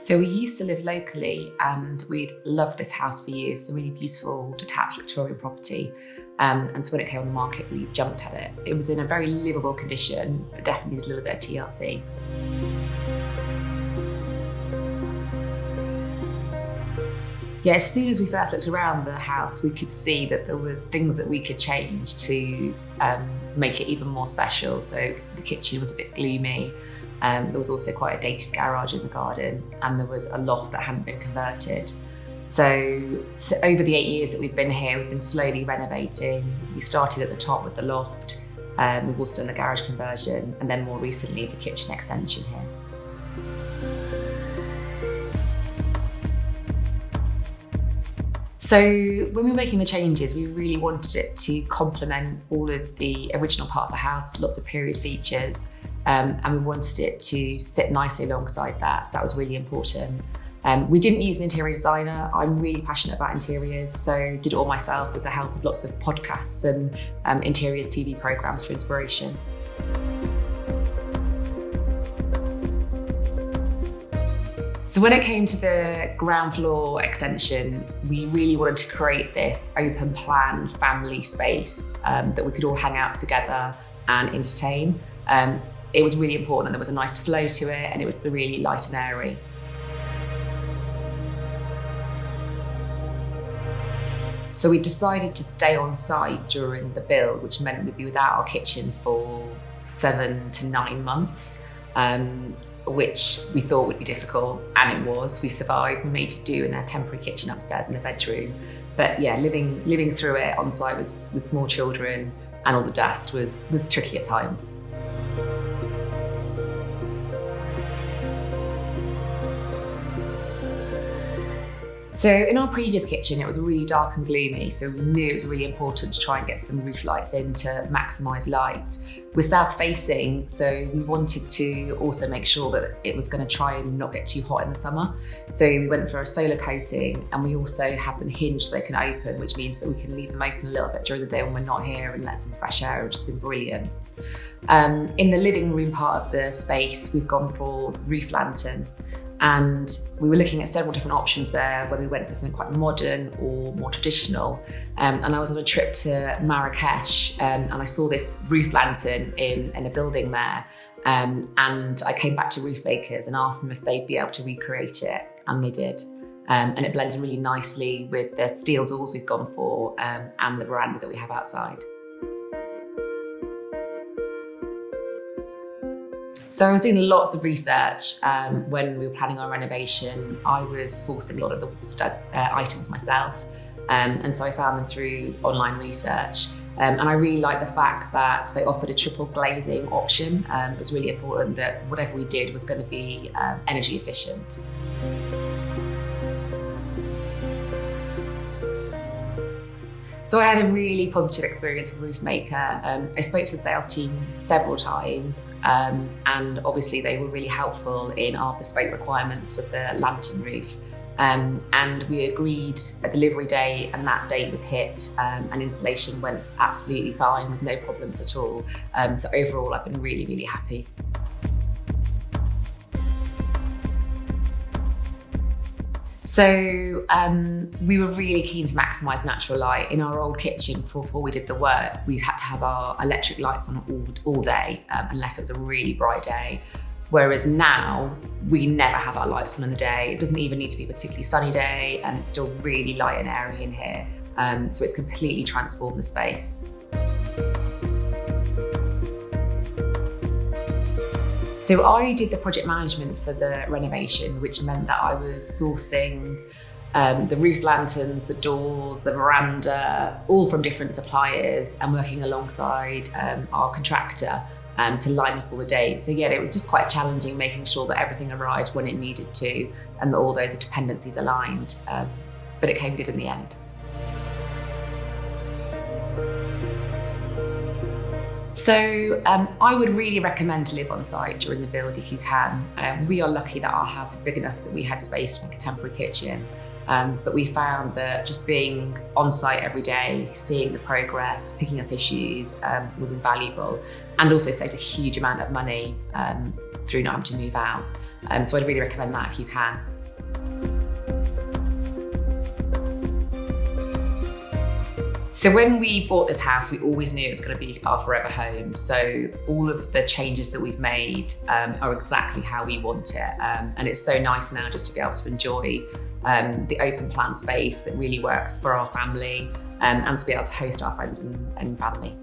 So we used to live locally and we'd loved this house for years. It's a really beautiful detached Victorian property. And so when it came on the market, we jumped at it. It was in a very livable condition, but definitely needed a little bit of TLC. Yeah, as soon as we first looked around the house, we could see that there was things that we could change to make it even more special. So the kitchen was a bit gloomy. There was also quite a dated garage in the garden, and there was a loft that hadn't been converted. So over the 8 years that we've been here, we've been slowly renovating. We started at the top with the loft. We've also done the garage conversion, and then more recently, the kitchen extension here. So when we were making the changes, we really wanted it to complement all of the original part of the house, lots of period features, and we wanted it to sit nicely alongside that. So that was really important. We didn't use an interior designer. I'm really passionate about interiors, so did it all myself with the help of lots of podcasts and interiors TV programs for inspiration. So when it came to the ground floor extension, we really wanted to create this open plan family space that we could all hang out together and entertain. It was really important that there was a nice flow to it, and it was really light and airy. So we decided to stay on site during the build, which meant we'd be without our kitchen for 7 to 9 months. Which we thought would be difficult, and it was. We survived. We made do in a temporary kitchen upstairs in the bedroom. But yeah, living through it on site with small children and all the dust was tricky at times. So in our previous kitchen, it was really dark and gloomy, so we knew it was really important to try and get some roof lights in to maximise light. We're south facing, so we wanted to also make sure that it was going to try and not get too hot in the summer. So we went for a solar coating, and we also have them hinged so they can open, which means that we can leave them open a little bit during the day when we're not here and let some fresh air, which has been brilliant. In the living room part of the space, we've gone for roof lantern. And we were looking at several different options there, whether we went for something quite modern or more traditional. And I was on a trip to Marrakesh, and I saw this roof lantern in a building there. And I came back to roof makers and asked them if they'd be able to recreate it, and they did. And it blends really nicely with the steel doors we've gone for and the veranda that we have outside. So I was doing lots of research when we were planning our renovation. I was sourcing a lot of the items myself, and so I found them through online research. And I really liked the fact that they offered a triple glazing option. It was really important that whatever we did was going to be energy efficient. So I had a really positive experience with Roofmaker. I spoke to the sales team several times, and obviously they were really helpful in our bespoke requirements for the lantern roof. And we agreed a delivery day, and that date was hit, and installation went absolutely fine with no problems at all. So overall, I've been really, really happy. So we were really keen to maximise natural light. In our old kitchen, before we did the work, we had to have our electric lights on all day, unless it was a really bright day. Whereas now, we never have our lights on in the day. It doesn't even need to be a particularly sunny day, and it's still really light and airy in here. So it's completely transformed the space. So I did the project management for the renovation, which meant that I was sourcing the roof lanterns, the doors, the veranda, all from different suppliers, and working alongside our contractor to line up all the dates. So yeah, it was just quite challenging making sure that everything arrived when it needed to, and that all those dependencies aligned, but it came good in the end. So I would really recommend to live on site during the build if you can. We are lucky that our house is big enough that we had space to make a temporary kitchen. But we found that just being on site every day, seeing the progress, picking up issues was invaluable, and also saved a huge amount of money through not having to move out. So I'd really recommend that if you can. So when we bought this house, we always knew it was going to be our forever home. So all of the changes that we've made are exactly how we want it. And it's so nice now just to be able to enjoy the open plan space that really works for our family and to be able to host our friends and family.